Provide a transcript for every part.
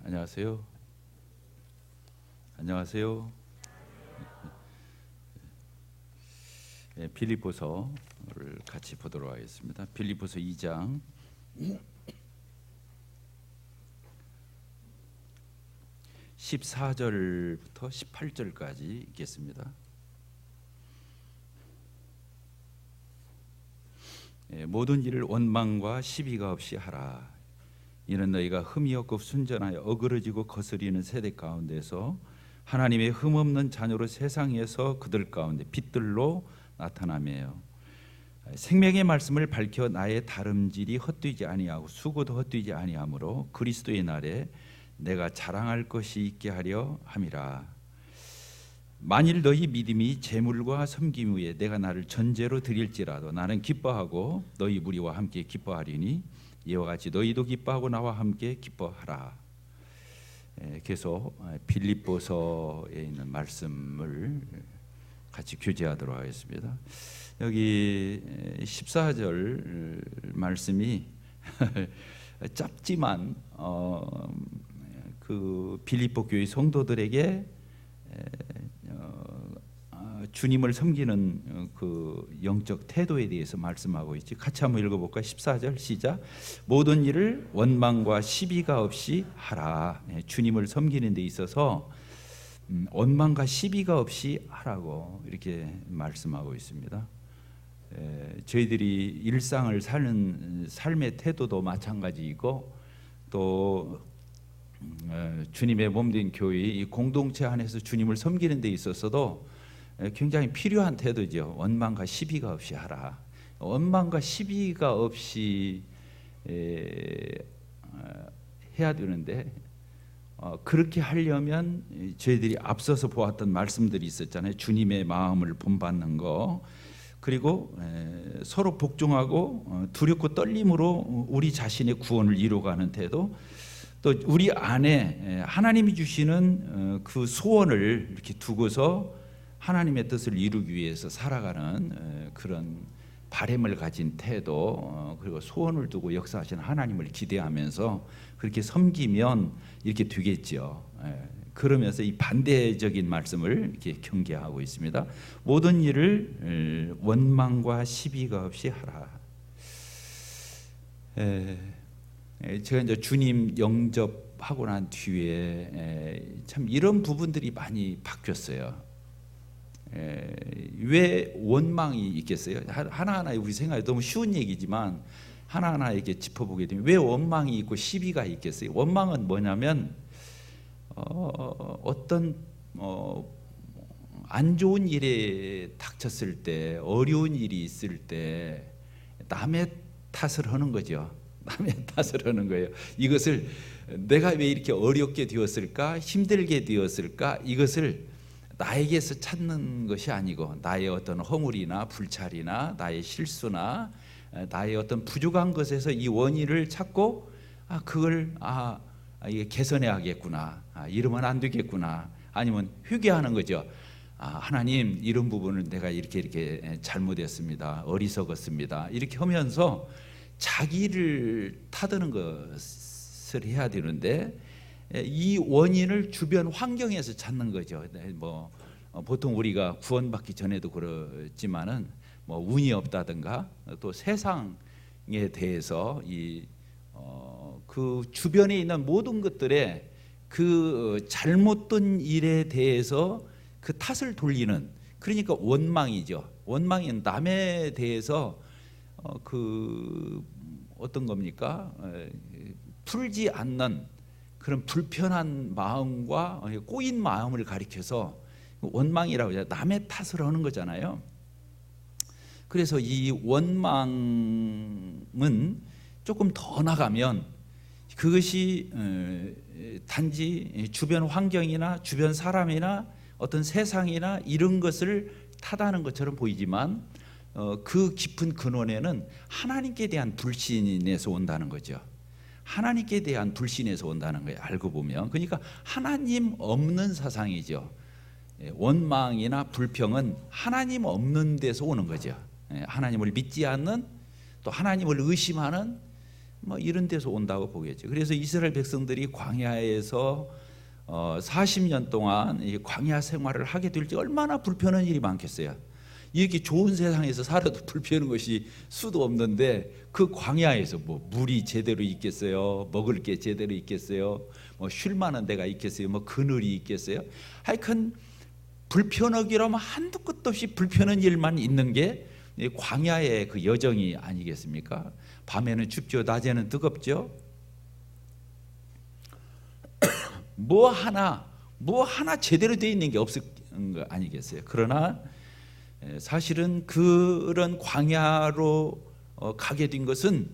안녕하세요. 안녕하세요. 빌립보서를 같이 보도록 하겠습니다. 빌립보서 2장 14절부터 18절까지 읽겠습니다. 모든 일을 원망과 시비가 없이 하라. 이는 너희가 흠이 없고 순전하여 어그러지고 거스리는 세대 가운데서 하나님의 흠없는 자녀로 세상에서 그들 가운데 빛들로 나타나며요. 생명의 말씀을 밝혀 나의 다름질이 헛되지 아니하고 수고도 헛되지 아니하므로 그리스도의 날에 내가 자랑할 것이 있게 하려 함이라. 만일 너희 믿음이 재물과 섬김 위에 내가 나를 전제로 드릴지라도 나는 기뻐하고 너희 무리와 함께 기뻐하리니 이와 같이 너희도 기뻐하고 나와 함께 기뻐하라. 계속 빌립보서에 있는 말씀을 같이 교제하도록 하겠습니다. 여기 14절 말씀이 짧지만 그 빌립보 교회 성도들에게 주님을 섬기는 그 영적 태도에 대해서 말씀하고 있지. 같이 한번 읽어볼까요? 14절 시작. 모든 일을 원망과 시비가 없이 하라. 주님을 섬기는 데 있어서 원망과 시비가 없이 하라고 이렇게 말씀하고 있습니다. 저희들이 일상을 사는 삶의 태도도 마찬가지이고 또 주님의 몸된 교회 이 공동체 안에서 주님을 섬기는 데 있어서도 굉장히 필요한 태도죠. 원망과 시비가 없이 하라. 원망과 시비가 없이 해야 되는데 그렇게 하려면 저희들이 앞서서 보았던 말씀들이 있었잖아요. 주님의 마음을 본받는 거, 그리고 서로 복종하고 두렵고 떨림으로 우리 자신의 구원을 이루어가는 태도, 또 우리 안에 하나님이 주시는 그 소원을 이렇게 두고서 하나님의 뜻을 이루기 위해서 살아가는 그런 바램을 가진 태도, 그리고 소원을 두고 역사하시는 하나님을 기대하면서 그렇게 섬기면 이렇게 되겠죠. 그러면서 이 반대적인 말씀을 이렇게 경계하고 있습니다. 모든 일을 원망과 시비가 없이 하라. 제가 이제 주님 영접하고 난 뒤에 참 이런 부분들이 많이 바뀌었어요. 왜 원망이 있겠어요? 하나하나 우리 생각이 너무 쉬운 얘기지만 하나하나 이렇게 짚어보게 되면 왜 원망이 있고 시비가 있겠어요? 원망은 뭐냐면 어떤 안 좋은 일에 닥쳤을 때, 어려운 일이 있을 때 남의 탓을 하는 거죠. 남의 탓을 하는 거예요. 이것을 내가 왜 이렇게 어렵게 되었을까, 힘들게 되었을까, 이것을 나에게서 찾는 것이 아니고 나의 어떤 허물이나 불찰이나 나의 실수나 나의 어떤 부족한 것에서 이 원인을 찾고 그걸 이게 개선해야겠구나, 이러면 안 되겠구나, 아니면 회개하는 거죠. 하나님, 이런 부분을 내가 이렇게 잘못했습니다, 어리석었습니다, 이렇게 하면서 자기를 타드는 것을 해야 되는데 이 원인을 주변 환경에서 찾는 거죠. 보통 우리가 구원받기 전에도 그렇지만은 운이 없다든가 또 세상에 대해서 그 주변에 있는 모든 것들에 그 잘못된 일에 대해서 그 탓을 돌리는, 그러니까 원망이죠. 원망은 남에 대해서 그 어떤 겁니까? 풀지 않는 그런 불편한 마음과 꼬인 마음을 가리켜서 원망이라고 해요. 남의 탓을 하는 거잖아요. 그래서 이 원망은 조금 더 나가면 그것이 단지 주변 환경이나 주변 사람이나 어떤 세상이나 이런 것을 탓하는 것처럼 보이지만 그 깊은 근원에는 하나님께 대한 불신에서 온다는 거죠. 하나님께 대한 불신에서 온다는 거예요. 알고 보면. 그러니까 하나님 없는 사상이죠. 원망이나 불평은 하나님 없는 데서 오는 거죠. 하나님을 믿지 않는, 또 하나님을 의심하는 뭐 이런 데서 온다고 보겠죠. 그래서 이스라엘 백성들이 광야에서 40년 동안 이 광야 생활을 하게 될지 얼마나 불편한 일이 많겠어요. 이렇게 좋은 세상에서 살아도 불편한 것이 수도 없는데 그 광야에서 뭐 물이 제대로 있겠어요? 먹을 게 제대로 있겠어요? 뭐 쉴 만한 데가 있겠어요? 뭐 그늘이 있겠어요? 하여간 불편하기라면 한두 끝도 없이 불편한 일만 있는 게 광야의 그 여정이 아니겠습니까? 밤에는 춥죠, 낮에는 뜨겁죠. 뭐 하나 제대로 되어 있는 게 없을 거 아니겠어요. 그러나 사실은 그런 광야로 가게 된 것은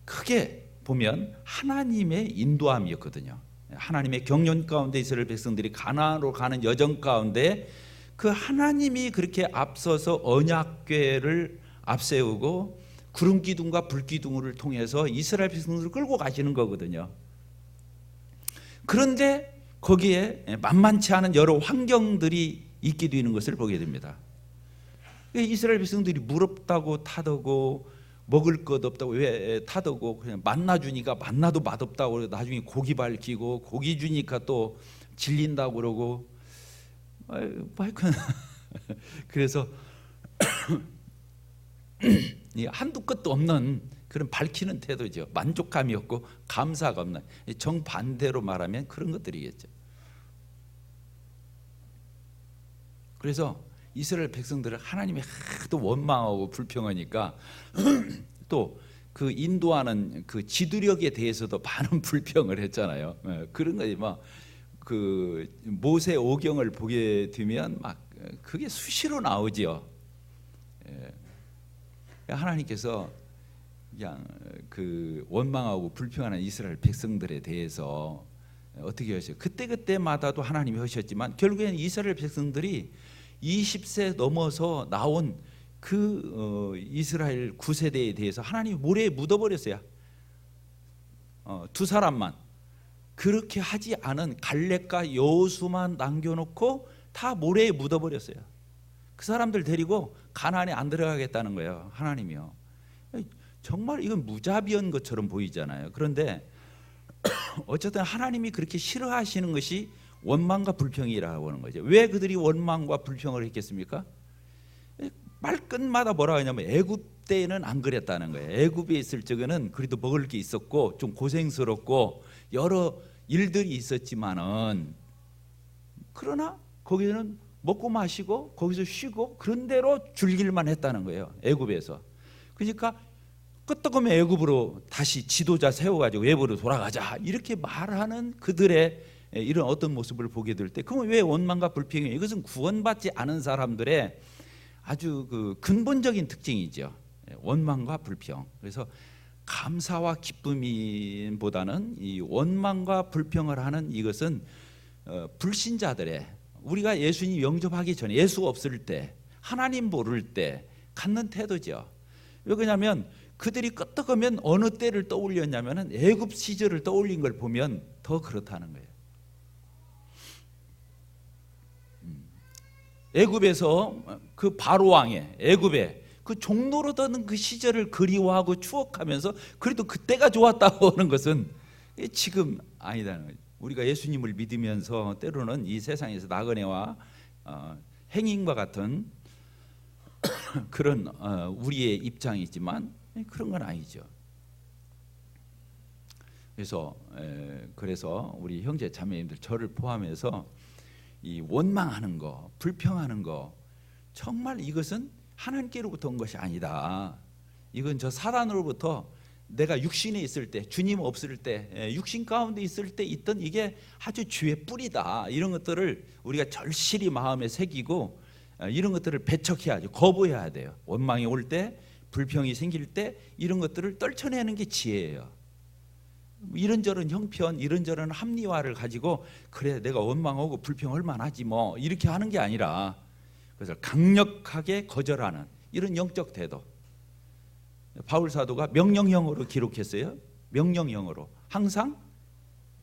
크게 보면 하나님의 인도함이었거든요. 하나님의 경륜 가운데 이스라엘 백성들이 가나안으로 가는 여정 가운데 그 하나님이 그렇게 앞서서 언약궤를 앞세우고 구름 기둥과 불 기둥을 통해서 이스라엘 백성들을 끌고 가시는 거거든요. 그런데 거기에 만만치 않은 여러 환경들이 있게 되는 것을 보게 됩니다. 이스라엘 백성들이 물 없다고 타더고 먹을 것 없다고 왜 타더고 그냥 만나 주니까 만나도 맛없다고 그러고 나중에 고기 밝히고 고기 주니까 또 질린다고 그러고 그래서 한두 끝도 없는 그런 밝히는 태도죠. 만족감이 없고 감사가 없는, 정반대로 말하면 그런 것들이겠죠. 그래서 이스라엘 백성들은 하나님이 하도 원망하고 불평하니까 또 그 인도하는 그 지도력에 대해서도 많은 불평을 했잖아요. 그런 거지. 막 그 모세 오경을 보게 되면 막 그게 수시로 나오지요. 하나님께서 그냥 그 원망하고 불평하는 이스라엘 백성들에 대해서 어떻게 하셔요? 그때마다도 하나님이 하셨지만 결국에는 이스라엘 백성들이 20세 넘어서 나온 그 이스라엘 9세대에 대해서 하나님이 모래에 묻어버렸어요. 두 사람만 그렇게 하지 않은 갈렙과 여호수만 남겨놓고 다 모래에 묻어버렸어요. 그 사람들 데리고 가나안에 안 들어가겠다는 거예요. 하나님이요. 정말 이건 무자비한 것처럼 보이잖아요. 그런데 어쨌든 하나님이 그렇게 싫어하시는 것이 원망과 불평이라고 하는 거죠. 왜 그들이 원망과 불평을 했겠습니까? 말끝마다 뭐라고 하냐면 애굽 때는 안 그랬다는 거예요. 애굽에 있을 적에는 그래도 먹을 게 있었고 좀 고생스럽고 여러 일들이 있었지만은 그러나 거기는 먹고 마시고 거기서 쉬고 그런 대로 즐길만 했다는 거예요. 애굽에서. 그러니까 끄떡하면 애굽으로 다시 지도자 세워가지고 외부로 돌아가자 이렇게 말하는 그들의 이런 어떤 모습을 보게 될 때 그러면 왜 원망과 불평이에요? 이것은 구원받지 않은 사람들의 아주 그 근본적인 특징이죠. 원망과 불평. 그래서 감사와 기쁨보다는 이 원망과 불평을 하는 이것은 불신자들의 우리가 예수님 영접하기 전에 예수 없을 때 하나님 모를 때 갖는 태도죠. 왜 그러냐면 그들이 끄떡하면 어느 때를 떠올렸냐면 애굽 시절을 떠올린 걸 보면 더 그렇다는 거예요. 애굽에서 그 바로 왕의 애굽에 그 종로로 더는 그 시절을 그리워하고 추억하면서 그래도 그때가 좋았다고 하는 것은 지금 아니다는 거죠. 우리가 예수님을 믿으면서 때로는 이 세상에서 나그네와 행인과 같은 그런 우리의 입장이지만 그런 건 아니죠. 그래서 우리 형제 자매님들 저를 포함해서 이 원망하는 거, 불평하는 거 정말 이것은 하나님께로부터 온 것이 아니다. 이건 저 사단으로부터 내가 육신에 있을 때, 주님 없을 때, 육신 가운데 있을 때 있던 이게 아주 죄의 뿌리다. 이런 것들을 우리가 절실히 마음에 새기고 이런 것들을 배척해야 하죠. 거부해야 돼요. 원망이 올 때, 불평이 생길 때 이런 것들을 떨쳐내는 게 지혜예요. 이런저런 형편, 이런저런 합리화를 가지고 그래 내가 원망하고 불평할 만하지 뭐 이렇게 하는 게 아니라 그래서 강력하게 거절하는 이런 영적 태도. 바울 사도가 명령형으로 기록했어요. 명령형으로 항상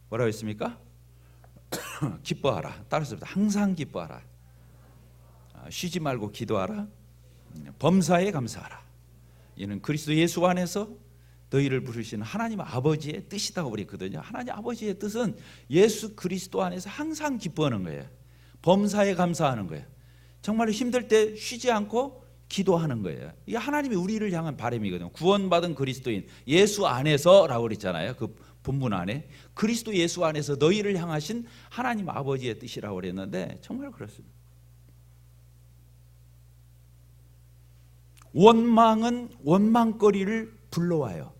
뭐라고 했습니까? 기뻐하라. 따라서 항상 기뻐하라. 쉬지 말고 기도하라. 범사에 감사하라. 이는 그리스도 예수 안에서 너희를 부르시는 하나님 아버지의 뜻이라고 그랬거든요. 하나님 아버지의 뜻은 예수 그리스도 안에서 항상 기뻐하는 거예요. 범사에 감사하는 거예요. 정말 힘들 때 쉬지 않고 기도하는 거예요. 이게 하나님이 우리를 향한 바람이거든요. 구원받은 그리스도인 예수 안에서라고 그랬잖아요. 그 본문 안에 그리스도 예수 안에서 너희를 향하신 하나님 아버지의 뜻이라고 그랬는데 정말 그렇습니다. 원망은 원망거리를 불러와요.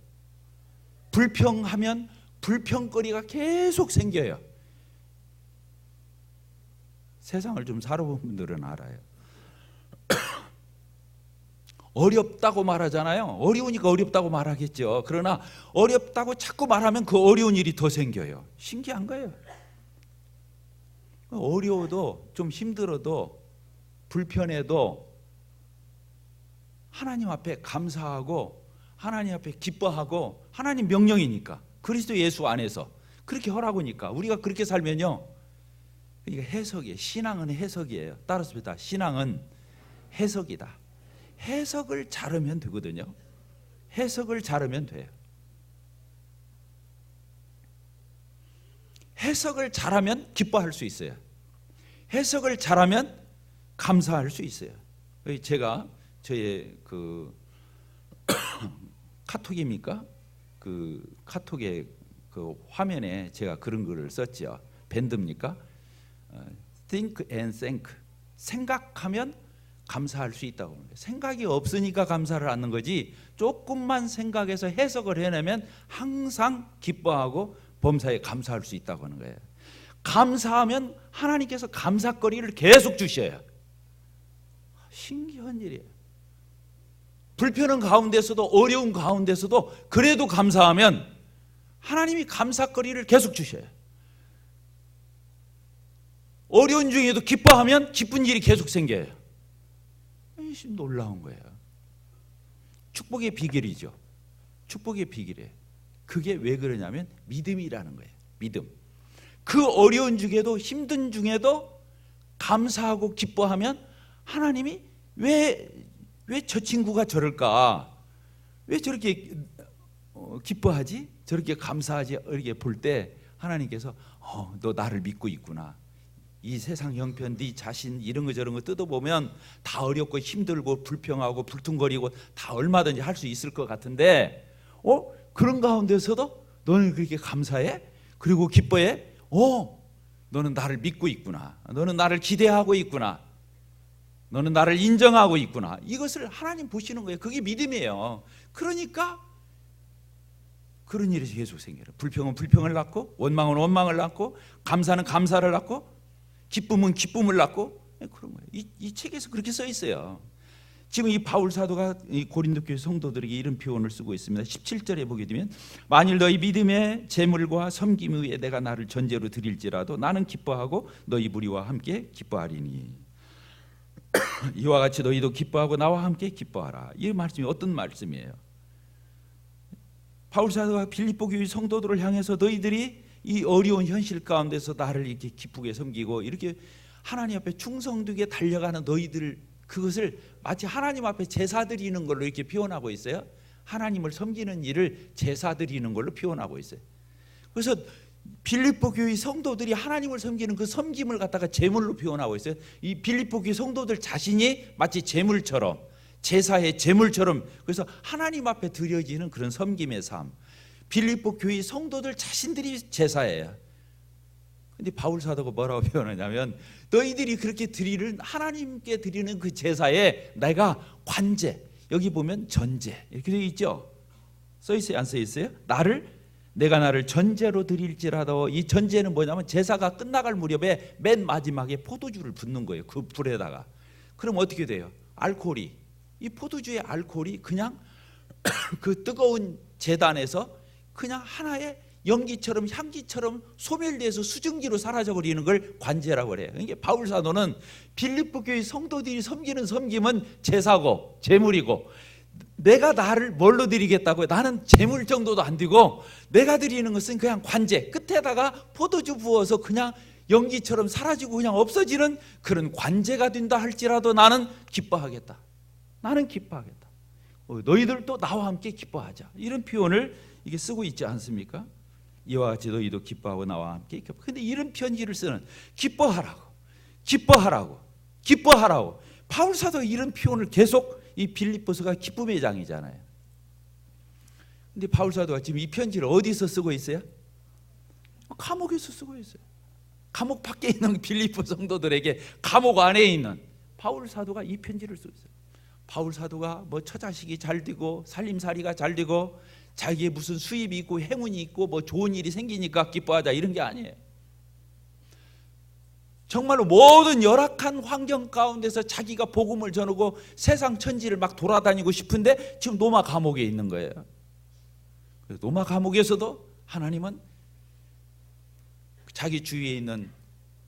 불평하면 불평거리가 계속 생겨요. 세상을 좀 살아본 분들은 알아요. 어렵다고 말하잖아요. 어려우니까 어렵다고 말하겠죠. 그러나 어렵다고 자꾸 말하면 그 어려운 일이 더 생겨요. 신기한 거예요. 어려워도 좀 힘들어도 불편해도 하나님 앞에 감사하고 하나님 앞에 기뻐하고 하나님 명령이니까 그리스도 예수 안에서 그렇게 하라고니까 우리가 그렇게 살면요. 이게 해석이에요. 신앙은 해석이에요. 따라서 신앙은 해석이다. 해석을 잘하면 되거든요. 해석을 잘하면 돼요. 해석을 잘하면 기뻐할 수 있어요. 해석을 잘하면 감사할 수 있어요. 제가 저의 그 카톡입니까? 그 카톡의 그 화면에 제가 그런 글을 썼죠. 밴드입니까? Think and thank. 생각하면 감사할 수 있다고 합니다. 생각이 없으니까 감사를 하는 거지 조금만 생각해서 해석을 해내면 항상 기뻐하고 범사에 감사할 수 있다고 하는 거예요. 감사하면 하나님께서 감사거리를 계속 주셔요. 신기한 일이에요. 불편한 가운데서도 어려운 가운데서도 그래도 감사하면 하나님이 감사거리를 계속 주셔요. 어려운 중에도 기뻐하면 기쁜 일이 계속 생겨요. 놀라운 거예요. 축복의 비결이죠. 축복의 비결이에요. 그게 왜 그러냐면 믿음이라는 거예요. 믿음. 그 어려운 중에도 힘든 중에도 감사하고 기뻐하면 하나님이 왜 저 친구가 저럴까? 왜 저렇게 기뻐하지? 저렇게 감사하지? 이렇게 볼 때 하나님께서 너 나를 믿고 있구나. 이 세상 형편, 네 자신 이런 거 저런 거 뜯어보면 다 어렵고 힘들고 불평하고 불퉁거리고 다 얼마든지 할 수 있을 것 같은데 그런 가운데서도 너는 그렇게 감사해? 그리고 기뻐해? 너는 나를 믿고 있구나. 너는 나를 기대하고 있구나. 너는 나를 인정하고 있구나. 이것을 하나님 보시는 거예요. 그게 믿음이에요. 그러니까 그런 일이 계속 생겨요. 불평은 불평을 낳고 원망은 원망을 낳고 감사는 감사를 낳고 기쁨은 기쁨을 낳고 그런 거예요. 이 책에서 그렇게 써 있어요. 지금 이 바울 사도가 이 고린도 교회 성도들에게 이런 표현을 쓰고 있습니다. 17절에 보게 되면 만일 너희 믿음의 재물과 섬김 위에 내가 나를 전제로 드릴지라도 나는 기뻐하고 너희 무리와 함께 기뻐하리니 이와 같이 너희도 기뻐하고 나와 함께 기뻐하라. 이 말씀이 어떤 말씀이에요? 바울 사도가 빌립보 교회 성도들을 향해서 너희들이 이 어려운 현실 가운데서 나를 이렇게 기쁘게 섬기고 이렇게 하나님 앞에 충성되게 달려가는 너희들 그것을 마치 하나님 앞에 제사 드리는 걸로 이렇게 표현하고 있어요. 하나님을 섬기는 일을 제사 드리는 걸로 표현하고 있어요. 그래서 빌립보 교회 성도들이 하나님을 섬기는 그 섬김을 갖다가 제물로 표현하고 있어요. 이 빌립보 교회 성도들 자신이 마치 제물처럼 제사의 제물처럼 그래서 하나님 앞에 드려지는 그런 섬김의 삶. 빌립보 교회 성도들 자신들이 제사예요. 근데 바울 사도가 뭐라고 표현하냐면 너희들이 그렇게 드리는 하나님께 드리는 그 제사에 내가 관제 여기 보면 전제 이렇게 되어 있죠. 써 있어요? 안 써 있어요? 내가 나를 전제로 드릴지라도 이 전제는 뭐냐면 제사가 끝나갈 무렵에 맨 마지막에 포도주를 붓는 거예요. 그 불에다가. 그럼 어떻게 돼요? 알코올이 이 포도주의 알코올이 그냥 그 뜨거운 제단에서 그냥 하나의 연기처럼 향기처럼 소멸돼서 수증기로 사라져버리는 걸 관제라고 그래요. 그러니까 바울 사도는 빌립보 교회 성도들이 섬기는 섬김은 제사고 제물이고 내가 나를 뭘로 드리겠다고요? 나는 제물 정도도 안 되고 내가 드리는 것은 그냥 관제 끝에다가 포도주 부어서 그냥 연기처럼 사라지고 그냥 없어지는 그런 관제가 된다 할지라도 나는 기뻐하겠다. 나는 기뻐하겠다. 너희들도 나와 함께 기뻐하자. 이런 표현을 이게 쓰고 있지 않습니까? 이와 같이 너희도 기뻐하고 나와 함께 기뻐. 근데 이런 편지를 쓰는 기뻐하라고, 기뻐하라고, 기뻐하라고. 바울 사도가 이런 표현을 계속 이 빌립보서가 기쁨의 장이잖아요. 근데 바울 사도가 지금 이 편지를 어디서 쓰고 있어요? 감옥에서 쓰고 있어요. 감옥 밖에 있는 빌립보 성도들에게 감옥 안에 있는 바울 사도가 이 편지를 쓰고 있어요. 바울 사도가 뭐 처자식이 잘 되고 살림살이가 잘 되고 자기의 무슨 수입이 있고 행운이 있고 뭐 좋은 일이 생기니까 기뻐하자 이런 게 아니에요. 정말로 모든 열악한 환경 가운데서 자기가 복음을 전하고 세상 천지를 막 돌아다니고 싶은데 지금 로마 감옥에 있는 거예요. 로마 감옥에서도 하나님은 자기 주위에 있는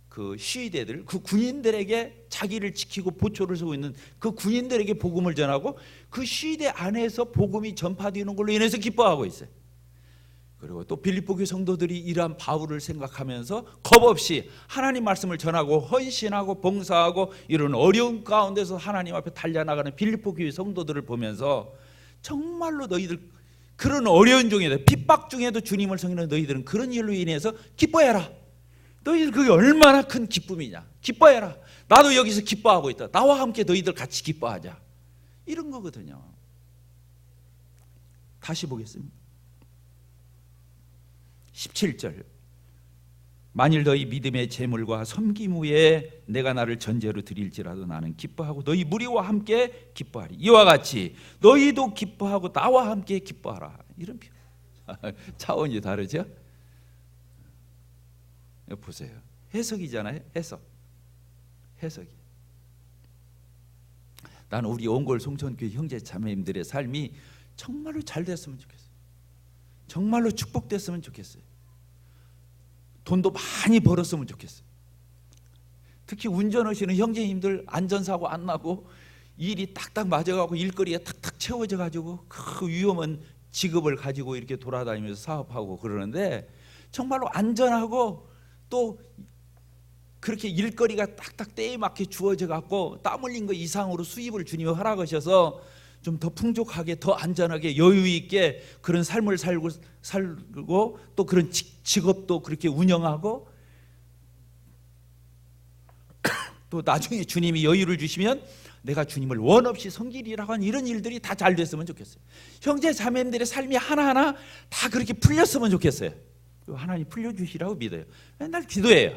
그 시위대들, 그 군인들에게 자기를 지키고 보초를 서고 있는 그 군인들에게 복음을 전하고 그 시위대 안에서 복음이 전파되는 걸로 인해서 기뻐하고 있어요. 그리고 또 빌립보 교회 성도들이 이러한 바울을 생각하면서 겁없이 하나님 말씀을 전하고 헌신하고 봉사하고 이런 어려운 가운데서 하나님 앞에 달려나가는 빌립보 교회 성도들을 보면서 정말로 너희들 그런 어려운 중에도 핍박 중에도 주님을 섬기는 너희들은 그런 일로 인해서 기뻐해라. 너희들 그게 얼마나 큰 기쁨이냐. 기뻐해라. 나도 여기서 기뻐하고 있다. 나와 함께 너희들 같이 기뻐하자. 이런 거거든요. 다시 보겠습니다. 17절. 만일 너희 믿음의 재물과 섬김 후에 내가 나를 전제로 드릴지라도 나는 기뻐하고 너희 무리와 함께 기뻐하리. 이와 같이 너희도 기뻐하고 나와 함께 기뻐하라. 이런 표현. 차원이 다르죠? 보세요. 해석이잖아요. 해석이. 나는 우리 온골 송천교회 형제 자매님들의 삶이 정말로 잘 됐으면 좋겠어요. 정말로 축복됐으면 좋겠어요. 돈도 많이 벌었으면 좋겠어요. 특히 운전하시는 형제님들 안전사고 안 나고 일이 딱딱 맞아가고 일거리에 탁탁 채워져 가지고 그 위험한 직업을 가지고 이렇게 돌아다니면서 사업하고 그러는데 정말로 안전하고 또 그렇게 일거리가 딱딱 때에 맞게 주어져 갖고 땀 흘린 거 이상으로 수입을 주님이 허락하셔서 좀 더 풍족하게 더 안전하게 여유 있게 그런 삶을 살고 또 그런 직업도 그렇게 운영하고 또 나중에 주님이 여유를 주시면 내가 주님을 원 없이 섬기리라고 하는 이런 일들이 다 잘 됐으면 좋겠어요. 형제 자매들의 삶이 하나하나 다 그렇게 풀렸으면 좋겠어요. 하나님 풀려주시라고 믿어요. 맨날 기도해요.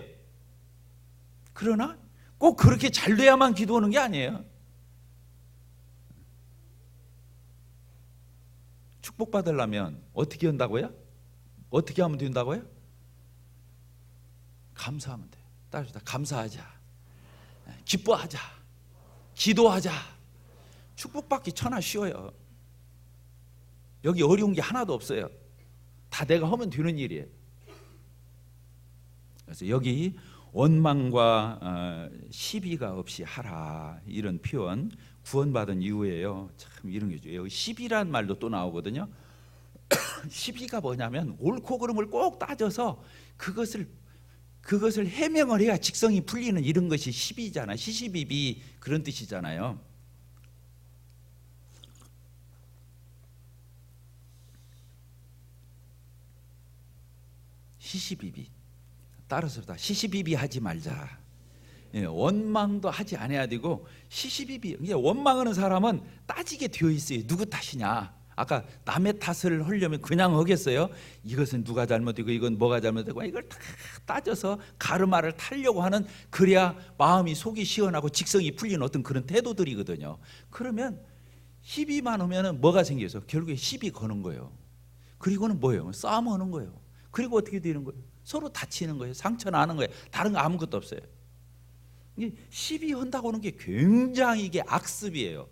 그러나 꼭 그렇게 잘 돼야만 기도하는 게 아니에요. 축복받으려면 어떻게 한다고요? 어떻게 하면 된다고요? 감사하면 돼요. 따라서 감사하자, 기뻐하자, 기도하자. 축복받기 천하 쉬워요. 여기 어려운 게 하나도 없어요. 다 내가 하면 되는 일이에요. 그래서 여기 원망과 시비가 없이 하라 이런 표현 구원받은 이후에요. 참 이런 게 여기 시비란 말도 또 나오거든요. 시비가 뭐냐면 옳고 그름을 꼭 따져서 그것을 해명을 해야 직성이 풀리는 이런 것이 시비잖아요. 시시비비 그런 뜻이잖아요. 시시비비 따라서 다 시시비비 하지 말자. 원망도 하지 않아야 되고 시시비비. 원망하는 사람은 따지게 되어 있어요. 누구 탓이냐. 아까 남의 탓을 하려면 그냥 하겠어요? 이것은 누가 잘못이고 이건 뭐가 잘못되고 이걸 다 따져서 가르마를 타려고 하는 그래야 마음이 속이 시원하고 직성이 풀리는 어떤 그런 태도들이거든요. 그러면 시비만 하면 뭐가 생겨서 결국에 시비 거는 거예요. 그리고는 뭐예요? 싸움하는 거예요. 그리고 어떻게 되는 거예요? 서로 다치는 거예요. 상처 나는 거예요. 다른 거 아무것도 없어요. 시비한다고 하는 게 굉장히 이게 악습이에요.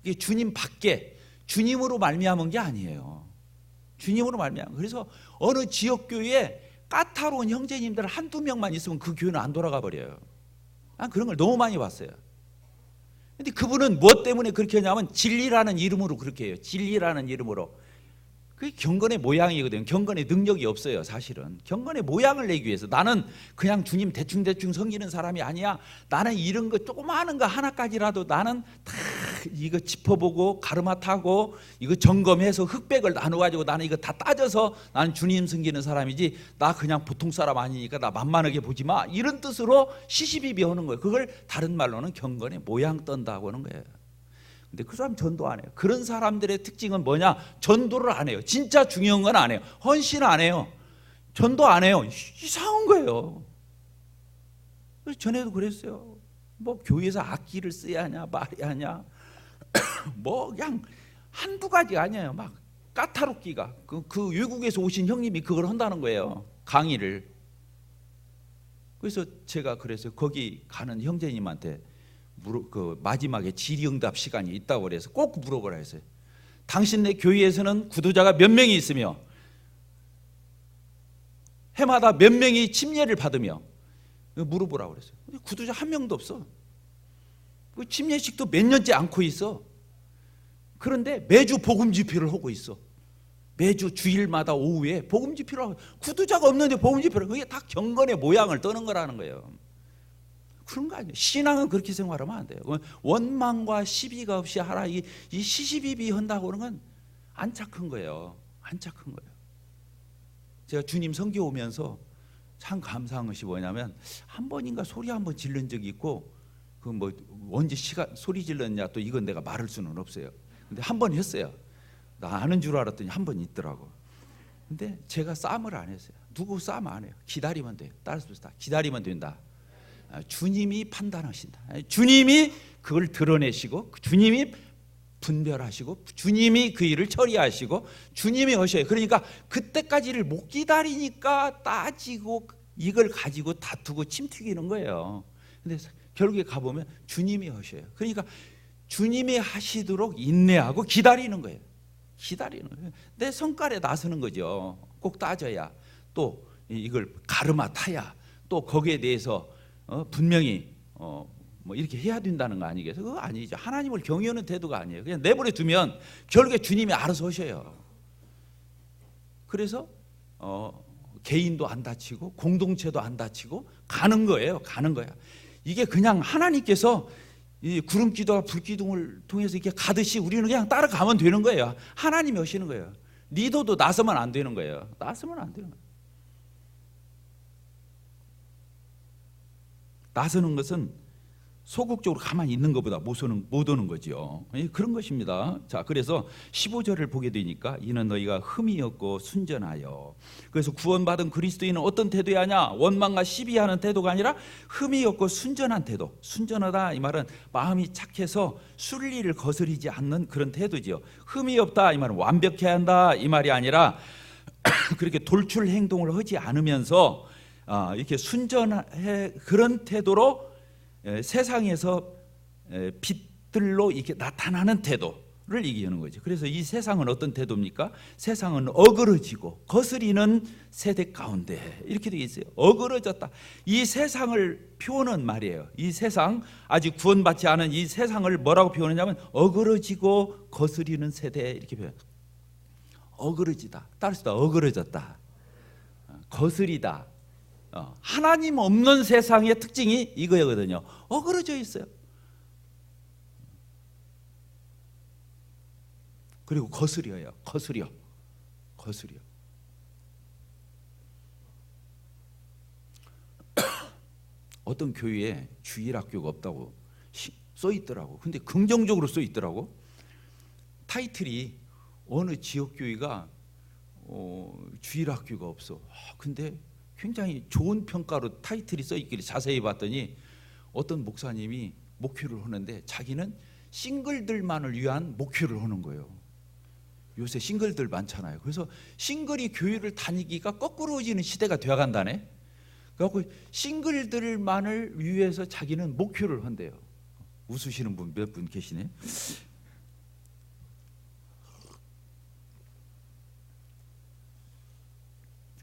이게 주님 밖에 주님으로 말미암은 게 아니에요. 주님으로 말미암은. 그래서 어느 지역 교회에 까다로운 형제님들 한두 명만 있으면 그 교회는 안 돌아가 버려요. 난 그런 걸 너무 많이 봤어요. 근데 그분은 무엇 때문에 그렇게 하냐면 진리라는 이름으로 그렇게 해요. 진리라는 이름으로. 그게 경건의 모양이거든요. 경건의 능력이 없어요. 사실은 경건의 모양을 내기 위해서 나는 그냥 주님 대충 섬기는 사람이 아니야. 나는 이런 거 조그마한 거 하나까지라도 나는 다 이거 짚어보고 가르마 타고 이거 점검해서 흑백을 나눠가지고 나는 이거 다 따져서 나는 주님 섬기는 사람이지, 나 그냥 보통 사람 아니니까 나 만만하게 보지 마, 이런 뜻으로 시시비비 하는 거예요. 그걸 다른 말로는 경건의 모양 떤다고 하는 거예요. 근데 그 사람 전도 안 해요. 그런 사람들의 특징은 뭐냐? 전도를 안 해요. 진짜 중요한 건 안 해요. 헌신 안 해요. 전도 안 해요. 이상한 거예요. 전에도 그랬어요. 뭐 교회에서 악기를 써야 하냐 말해야 하냐 뭐 그냥 한두 가지 아니에요. 막 까다롭기가 그 외국에서 오신 형님이 그걸 한다는 거예요. 강의를. 그래서 제가 그래서 거기 가는 형제님한테 그 마지막에 질의응답 시간이 있다고 그래서 꼭 물어보라 했어요. 당신네 교회에서는 구도자가 몇 명이 있으며 해마다 몇 명이 침례를 받으며 물어보라고 그랬어요. 구도자 한 명도 없어. 그 침례식도 몇 년째 않고 있어. 그런데 매주 복음 집회를 하고 있어. 매주 주일마다 오후에 복음 집회를 하고, 구도자가 없는데 복음 집회를, 그게 다 경건의 모양을 떠는 거라는 거예요. 그런 거 아니에요. 신앙은 그렇게 생활하면 안 돼요. 원망과 시비가 없이 하라, 이 시시비비 한다고 그러는 건 안 착한 거예요. 안 착한 거예요. 제가 주님 선교 오면서 참 감사한 것이 뭐냐면, 한 번인가 소리 한 번 질른 적이 있고, 그 뭐 언제 소리 질렀냐 또 이건 내가 말할 수는 없어요. 근데 한 번 했어요. 나 아는 줄 알았더니 한 번 있더라고. 근데 제가 싸움을 안 했어요. 누구 싸움 안 해요. 기다리면 돼요. 따라서 기다리면 된다. 주님이 판단하신다. 주님이 그걸 드러내시고, 주님이 분별하시고, 주님이 그 일을 처리하시고, 주님이 하셔요. 그러니까 그때까지를 못 기다리니까 따지고 이걸 가지고 다투고 침튀기는 거예요. 근데 결국에 가보면 주님이 하셔요. 그러니까 주님이 하시도록 인내하고 기다리는 거예요. 기다리는 거예요. 내 성깔에 나서는 거죠. 꼭 따져야, 또 이걸 가르마 타야, 또 거기에 대해서 분명히 뭐 이렇게 해야 된다는 거 아니겠어요? 그거 아니죠. 하나님을 경외하는 태도가 아니에요. 그냥 내버려 두면 결국에 주님이 알아서 하셔요. 그래서 개인도 안 다치고 공동체도 안 다치고 가는 거예요. 가는 거야. 이게 그냥 하나님께서 이 구름기도와 불기둥을 통해서 이렇게 가듯이 우리는 그냥 따라가면 되는 거예요. 하나님이 하시는 거예요. 리더도 나서면 안 되는 거예요. 나서면 안 되는 거예요. 나서는 것은 소극적으로 가만히 있는 것보다 못 오는 거죠. 그런 것입니다. 자, 그래서 15절을 보게 되니까 이는 너희가 흠이 없고 순전하여. 그래서 구원받은 그리스도인은 어떤 태도야 하냐? 원망과 시비하는 태도가 아니라 흠이 없고 순전한 태도. 순전하다 이 말은 마음이 착해서 순리를 거스르지 않는 그런 태도지요. 흠이 없다 이 말은 완벽해야 한다 이 말이 아니라 그렇게 돌출 행동을 하지 않으면서 이렇게 순전해, 그런 태도로 세상에서 빛들로 이렇게 나타나는 태도를 얘기하는 거죠. 그래서 이 세상은 어떤 태도입니까? 세상은 어그러지고 거스리는 세대 가운데 이렇게 되어 있어요. 어그러졌다. 이 세상을 표현한 말이에요. 이 세상, 아직 구원받지 않은 이 세상을 뭐라고 표현하냐면 어그러지고 거스리는 세대 이렇게 표현. 어그러지다. 따라서 어그러졌다. 거스리다. 하나님 없는 세상의 특징이 이거거든요. 어그러져 있어요. 그리고 거스려요. 거스려. 어떤 교회에 주일학교가 없다고 써 있더라고. 근데 긍정적으로 써 있더라고. 타이틀이 어느 지역 교회가 주일학교가 없어. 근데 굉장히 좋은 평가로 타이틀이 써 있길래 자세히 봤더니 어떤 목사님이 목회를 하는데 자기는 싱글들만을 위한 목회를 하는 거예요. 요새 싱글들 많잖아요. 그래서 싱글이 교회를 다니기가 거꾸로지는 시대가 되어간다네. 그래갖고 싱글들만을 위해서 자기는 목회를 한대요. 웃으시는 분 몇 분 계시네.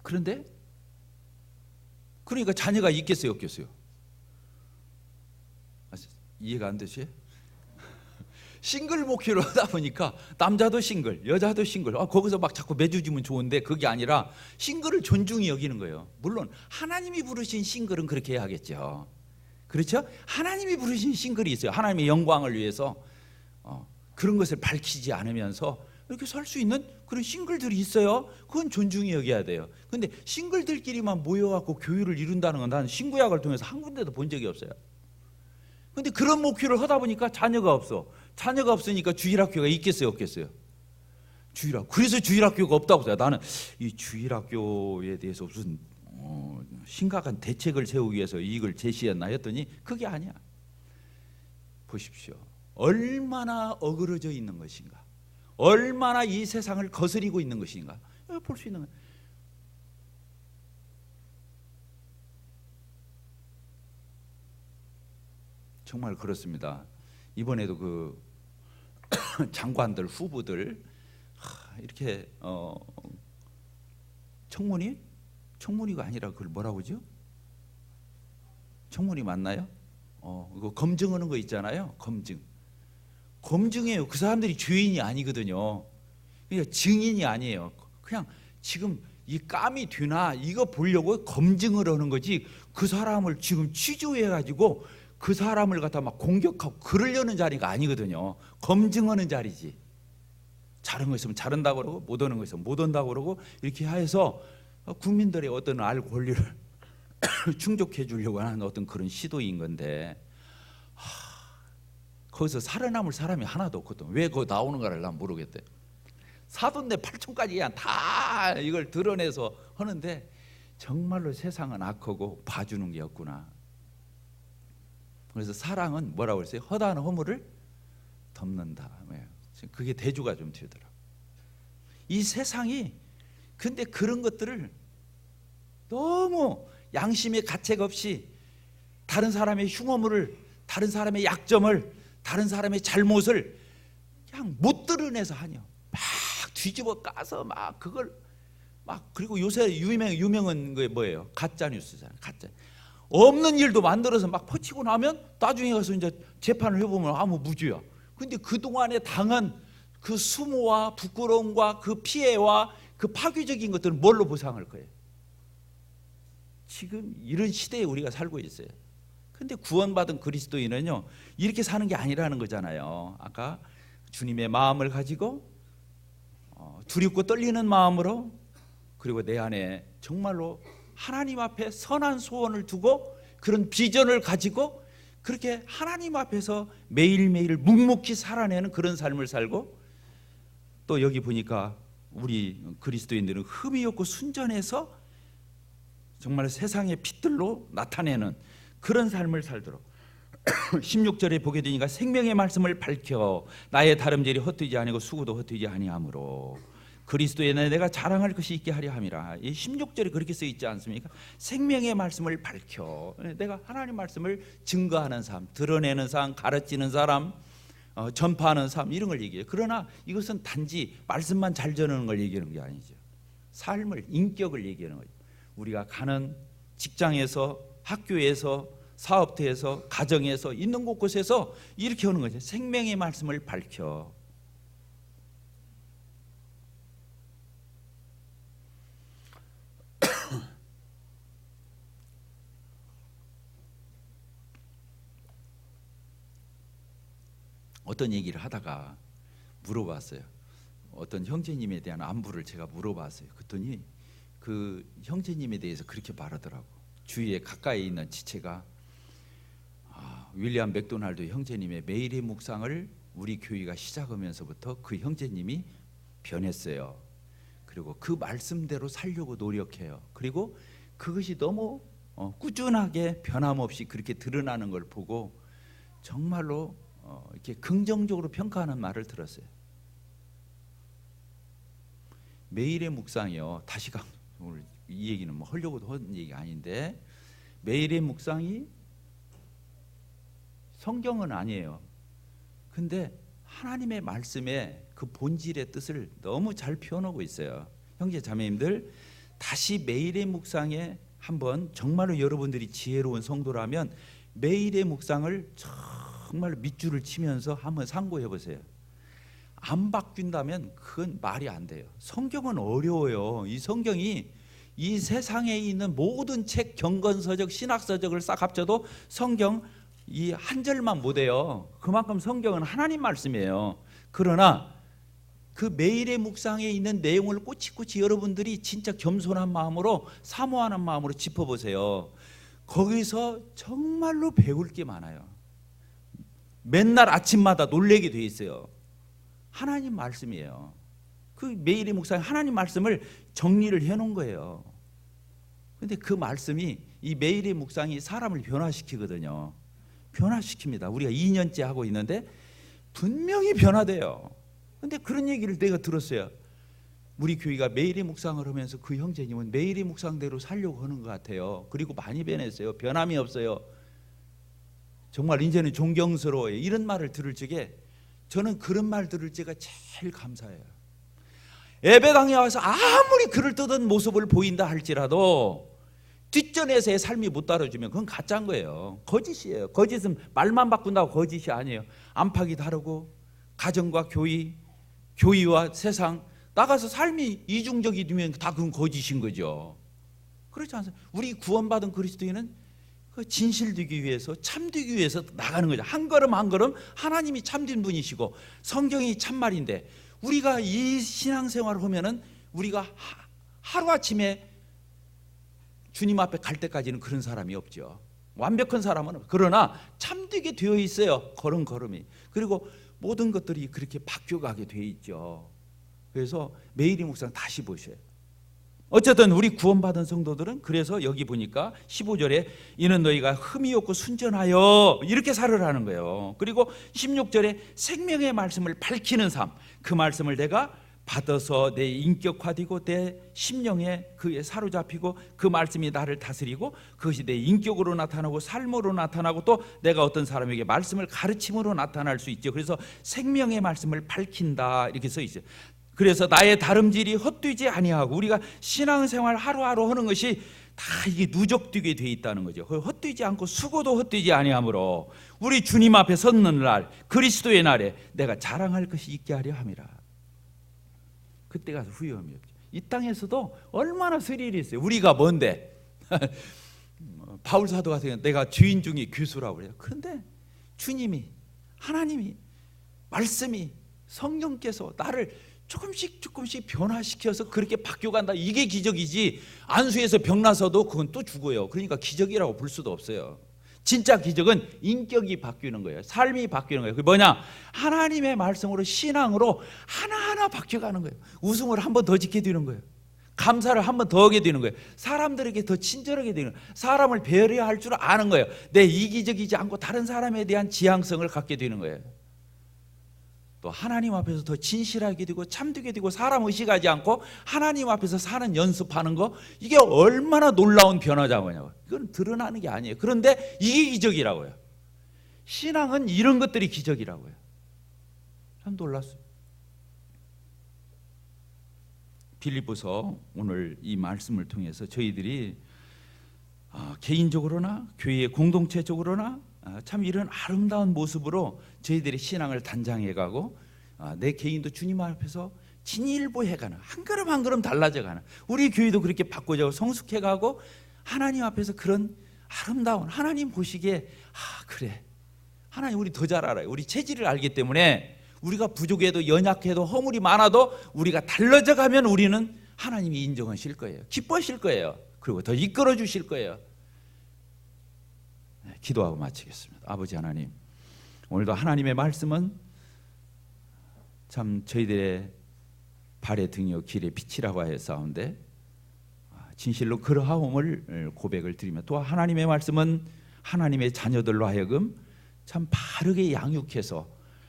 그런데 그러니까 자녀가 있겠어요, 없겠어요? 이해가 안 되지? 싱글 목회를 하다 보니까 남자도 싱글, 여자도 싱글. 거기서 막 자꾸 매주지면 좋은데 그게 아니라 싱글을 존중히 여기는 거예요. 물론 하나님이 부르신 싱글은 그렇게 해야겠죠. 그렇죠? 하나님이 부르신 싱글이 있어요. 하나님의 영광을 위해서 그런 것을 밝히지 않으면서 이렇게 살 수 있는 그런 싱글들이 있어요. 그건 존중히 여겨야 돼요. 근데 싱글들끼리만 모여갖고 교회를 이룬다는 건 난 신구약을 통해서 한 군데도 본 적이 없어요. 근데 그런 목회를 하다 보니까 자녀가 없어. 자녀가 없으니까 주일학교가 있겠어요, 없겠어요? 그래서 주일학교가 없다고 해요. 나는 이 주일학교에 대해서 무슨 심각한 대책을 세우기 위해서 이걸 제시했나 했더니 그게 아니야. 보십시오. 얼마나 어그러져 있는 것인가, 얼마나 이 세상을 거스리고 있는 것인가 볼 수 있는 거예요. 정말 그렇습니다. 이번에도 그 장관들 후보들 이렇게 청문회가 아니라 그걸 뭐라고 하죠? 청문회 맞나요? 이거 검증하는 거 있잖아요. 검증이에요. 그 사람들이 죄인이 아니거든요. 그러니까 증인이 아니에요. 그냥 지금 이 깜이 되나 이거 보려고 검증을 하는 거지, 그 사람을 지금 취조해가지고 그 사람을 갖다 막 공격하고 그러려는 자리가 아니거든요. 검증하는 자리지. 잘한 거 있으면 잘한다고 그러고 못하는 거 있으면 못한다고 그러고 이렇게 해서 국민들의 어떤 알 권리를 충족해 주려고 하는 어떤 그런 시도인 건데, 거기서 살아남을 사람이 하나도 없거든. 왜 그거 나오는가를 난 모르겠대. 사돈네 팔촌까지 그냥 다 이걸 드러내서 하는데 정말로 세상은 악하고 봐주는 게 없구나. 그래서 사랑은 뭐라고 그랬어요? 허다한 허물을 덮는다. 그게 대조가 좀 되더라고요. 이 세상이 근데 그런 것들을 너무 양심의 가책 없이 다른 사람의 흉어물을, 다른 사람의 약점을, 다른 사람의 잘못을 그냥 못 드러내서 하냐. 막 뒤집어 까서 막 그걸 막, 그리고 요새 유명한 게 뭐예요? 가짜 뉴스잖아요. 가짜. 없는 일도 만들어서 막 퍼치고 나면 나중에 가서 이제 재판을 해보면 아무 무죄야. 근데 그동안에 당한 그 수모와 부끄러움과 그 피해와 그 파괴적인 것들은 뭘로 보상할 거예요? 지금 이런 시대에 우리가 살고 있어요. 근데 구원받은 그리스도인은요, 이렇게 사는 게 아니라는 거잖아요. 아까 주님의 마음을 가지고 두렵고 떨리는 마음으로, 그리고 내 안에 정말로 하나님 앞에 선한 소원을 두고 그런 비전을 가지고 그렇게 하나님 앞에서 매일매일 묵묵히 살아내는 그런 삶을 살고, 또 여기 보니까 우리 그리스도인들은 흠이 없고 순전해서 정말 세상의 빛들로 나타내는 그런 삶을 살도록 16절에 보게 되니까 생명의 말씀을 밝혀 나의 다름질이 헛되지 아니고 수고도 헛되지 아니하므로 그리스도에 내가 자랑할 것이 있게 하려 함이라. 이 16절에 그렇게 써 있지 않습니까? 생명의 말씀을 밝혀 내가 하나님 말씀을 증거하는 삶, 드러내는 삶, 가르치는 사람, 전파하는 삶, 이런 걸 얘기해요. 그러나 이것은 단지 말씀만 잘 전하는 걸 얘기하는 게 아니죠. 삶을, 인격을 얘기하는 거죠. 우리가 가는 직장에서, 학교에서, 사업터에서, 가정에서, 있는 곳곳에서 이렇게 하는 거죠. 생명의 말씀을 밝혀. 어떤 얘기를 하다가 물어봤어요. 어떤 형제님에 대한 안부를 제가 물어봤어요. 그랬더니 그 형제님에 대해서 그렇게 말하더라고. 주위에 가까이 있는 지체가 윌리엄 맥도날드 형제님의 매일의 묵상을 우리 교회가 시작하면서부터 그 형제님이 변했어요. 그리고 그 말씀대로 살려고 노력해요. 그리고 그것이 너무 꾸준하게 변함없이 그렇게 드러나는 걸 보고 정말로 이렇게 긍정적으로 평가하는 말을 들었어요. 매일의 묵상이요. 다시 오늘 이 얘기는 뭐 하려고도 한 얘기가 아닌데, 매일의 묵상이 성경은 아니에요. 근데 하나님의 말씀의 그 본질의 뜻을 너무 잘 표현하고 있어요. 형제 자매님들, 다시 매일의 묵상에 한번, 정말로 여러분들이 지혜로운 성도라면 매일의 묵상을 정말 밑줄을 치면서 한번 상고해 보세요. 안 바뀐다면 그건 말이 안 돼요. 성경은 어려워요. 이 성경이 이 세상에 있는 모든 책, 경건서적, 신학서적을 싹 합쳐도 성경 이 한 절만 못 해요. 그만큼 성경은 하나님 말씀이에요. 그러나 그 매일의 묵상에 있는 내용을 꼬치꼬치 여러분들이 진짜 겸손한 마음으로, 사모하는 마음으로 짚어보세요. 거기서 정말로 배울 게 많아요. 맨날 아침마다 놀래게 돼 있어요. 하나님 말씀이에요. 그 매일의 묵상에 하나님 말씀을 정리를 해놓은 거예요. 근데 그 말씀이, 이 매일의 묵상이 사람을 변화시키거든요. 변화시킵니다. 우리가 2년째 하고 있는데 분명히 변화돼요. 근데 그런 얘기를 내가 들었어요. 우리 교회가 매일의 묵상을 하면서 그 형제님은 매일의 묵상대로 살려고 하는 것 같아요. 그리고 많이 변했어요. 변함이 없어요. 정말 이제는 존경스러워요. 이런 말을 들을 적에 저는 그런 말 들을 때가 제일 감사해요. 예배당에 와서 아무리 그럴듯한 모습을 보인다 할지라도 뒷전에서의 삶이 못 따라주면 그건 가짜인 거예요. 거짓이에요. 거짓은 말만 바꾼다고 거짓이 아니에요. 안팎이 다르고 가정과 교회와 세상 나가서 삶이 이중적이 되면 다 그건 거짓인 거죠. 그렇지 않습니까? 우리 구원받은 그리스도인은 그 진실되기 위해서, 참되기 위해서 나가는 거죠. 한 걸음 한 걸음 하나님이 참된 분이시고 성경이 참말인데, 우리가 이 신앙생활을 하면은 우리가 하루아침에 주님 앞에 갈 때까지는 그런 사람이 없죠. 완벽한 사람은, 그러나 참되게 되어 있어요. 걸음걸음이. 그리고 모든 것들이 그렇게 바뀌어가게 되어 있죠. 그래서 매일의 묵상 다시 보셔요. 어쨌든 우리 구원받은 성도들은, 그래서 여기 보니까 15절에 이는 너희가 흠이 없고 순전하여 이렇게 살으라는 거예요. 그리고 16절에 생명의 말씀을 밝히는 삶, 그 말씀을 내가 받아서 내 인격화되고 내 심령에 그에 사로잡히고 그 말씀이 나를 다스리고 그것이 내 인격으로 나타나고 삶으로 나타나고 또 내가 어떤 사람에게 말씀을 가르침으로 나타날 수 있죠. 그래서 생명의 말씀을 밝힌다 이렇게 써 있어요. 그래서 나의 다름질이 헛되지 아니하고, 우리가 신앙생활 하루하루 하는 것이 다 이게 누적되게 돼 있다는 거죠. 헛되지 않고 수고도 헛되지 아니하므로 우리 주님 앞에 섰는 날, 그리스도의 날에 내가 자랑할 것이 있게 하려 함이라. 그때 가서 후회함이 없죠. 이 땅에서도 얼마나 스릴이 있어요. 우리가 뭔데? 바울 사도 같은 경우는 내가 죄인 중에 괴수라고 그래요. 그런데 주님이, 하나님이, 말씀이, 성령께서 나를 조금씩 변화시켜서 그렇게 바뀌어간다. 이게 기적이지, 안수에서 병나서도 그건 또 죽어요. 그러니까 기적이라고 볼 수도 없어요. 진짜 기적은 인격이 바뀌는 거예요. 삶이 바뀌는 거예요. 그게 뭐냐? 하나님의 말씀으로, 신앙으로 하나하나 바뀌어가는 거예요. 웃음을 한 번 더 짓게 되는 거예요. 감사를 한 번 더 하게 되는 거예요. 사람들에게 더 친절하게 되는 거예요. 사람을 배려할 줄 아는 거예요. 내 이기적이지 않고 다른 사람에 대한 지향성을 갖게 되는 거예요. 또 하나님 앞에서 더 진실하게 되고 참되게 되고, 사람 의식하지 않고 하나님 앞에서 사는 연습하는 거, 이게 얼마나 놀라운 변화자냐고요. 이건 드러나는 게 아니에요. 그런데 이게 기적이라고요. 신앙은 이런 것들이 기적이라고요. 참 놀랐어요. 빌립보서 오늘 이 말씀을 통해서 저희들이 개인적으로나 교회의 공동체적으로나 참 이런 아름다운 모습으로 저희들이 신앙을 단장해가고, 내 개인도 주님 앞에서 진일보해가는, 한 걸음 한 걸음 달라져가는, 우리 교회도 그렇게 바꿔가고 성숙해가고, 하나님 앞에서 그런 아름다운, 하나님 보시기에 그래, 하나님 우리 더 잘 알아요. 우리 체질을 알기 때문에 우리가 부족해도 연약해도 허물이 많아도 우리가 달라져 가면 우리는 하나님이 인정하실 거예요. 기뻐하실 거예요. 그리고 더 이끌어 주실 거예요. 기도하고 마치겠습니다. 아버지 하나님, 오늘도 하나님의 말씀은 참 저희들의 발의 등이요 길의 빛이라고 하였사온데, 진실로 그러하옴을 고백을 드리며, 또 하나님의 말씀은 하나님의 자녀들로 하여금 참 바르게 양육해서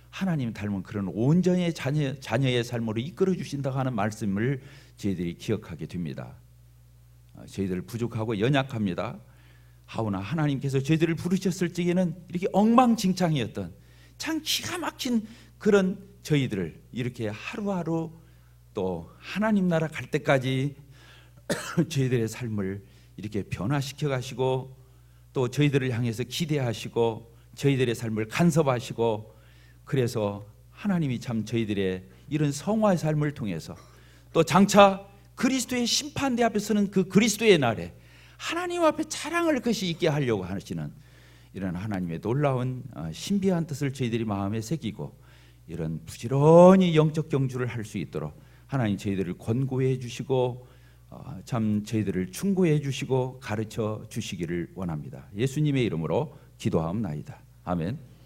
하나님 닮은 그런 온전의 자녀의 삶으로 이끌어 주신다고 하는 말씀을 저희들이 기억하게 됩니다. 저희들 부족하고 연약합니다. 하오나 하나님께서 저희들을 부르셨을 적에는 이렇게 엉망진창이었던 참 기가 막힌 그런 저희들을 이렇게 하루하루 또 하나님 나라 갈 때까지 저희들의 삶을 이렇게 변화시켜 가시고, 또 저희들을 향해서 기대하시고 저희들의 삶을 간섭하시고, 그래서 하나님이 참 저희들의 이런 성화의 삶을 통해서 또 장차 그리스도의 심판대 앞에 서는 그 그리스도의 날에 하나님 앞에 자랑할 것이 있게 하려고 하시는 이런 하나님의 놀라운 신비한 뜻을 저희들이 마음에 새기고 이런 부지런히 영적 경주를 할 수 있도록 하나님 저희들을 권고해 주시고 참 저희들을 충고해 주시고 가르쳐 주시기를 원합니다. 예수님의 이름으로 기도하옵나이다. 아멘.